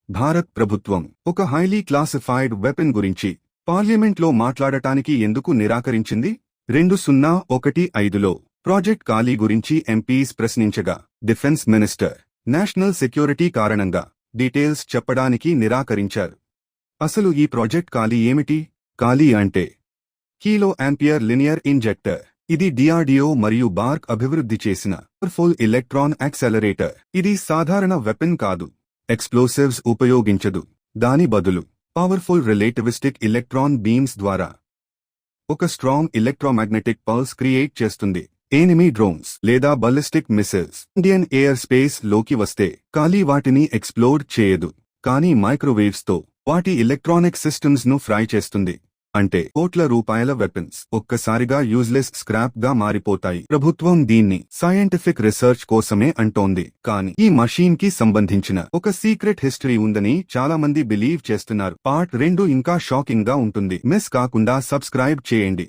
భారత్ ప్రభుత్వం ఒక highly classified weapon గురించి పార్లమెంట్లో మాట్లాడటానికి ఎందుకు నిరాకరించింది? 2015లో ప్రాజెక్ట్ కాళీ గురించి ఎంపీస్ ప్రశ్నించగా డిఫెన్స్ మినిస్టర్ నేషనల్ సెక్యూరిటీ కారణంగా డీటెయిల్స్ చెప్పడానికి నిరాకరించారు. అసలు ఈ ప్రాజెక్ట్ కాళీ ఏమిటి? కాళీ అంటే కిలో ఆంపియర్ లినియర్ ఇంజెక్టర్. ఇది డిఆర్డిఓ మరియు బార్క్ అభివృద్ధి చేసిన పవర్ఫుల్ ఎలక్ట్రాన్ యాక్సెలరేటర్. ఇది సాధారణ వెపన్ కాదు, ఎక్స్ప్లోసివ్స్ ఉపయోగించదు. దాని బదులు పవర్ఫుల్ రిలేటివిస్టిక్ ఎలక్ట్రాన్ బీమ్స్ ద్వారా ఒక స్ట్రాంగ్ ఎలక్ట్రోమాగ్నెటిక్ పల్స్ క్రియేట్ చేస్తుంది. ఎనిమీ డ్రోన్స్ లేదా ballistic missiles Indian air space లోకి వస్తే కాళీ వాటిని ఎక్స్ప్లోడ్ చేయదు, కానీ మైక్రోవేవ్స్ తో వాటి ఎలక్ట్రానిక్ సిస్టమ్స్ ను ఫ్రై చేస్తుంది. అంటే కోట్ల రూపాయల వెపన్స్ ఒక్కసారిగా యూజ్లెస్ స్క్రాప్ గా మారిపోతాయి. ప్రభుత్వం దీన్ని సైంటిఫిక్ రీసెర్చ్ కోసమే అంటోంది, కానీ ఈ మషీన్ కి సంబంధించిన ఒక సీక్రెట్ హిస్టరీ ఉందని చాలా మంది బిలీవ్ చేస్తున్నారు. పార్ట్ 2 ఇంకా షాకింగ్ గా ఉంటుంది. మిస్ కాకుండా సబ్స్క్రైబ్ చేయండి.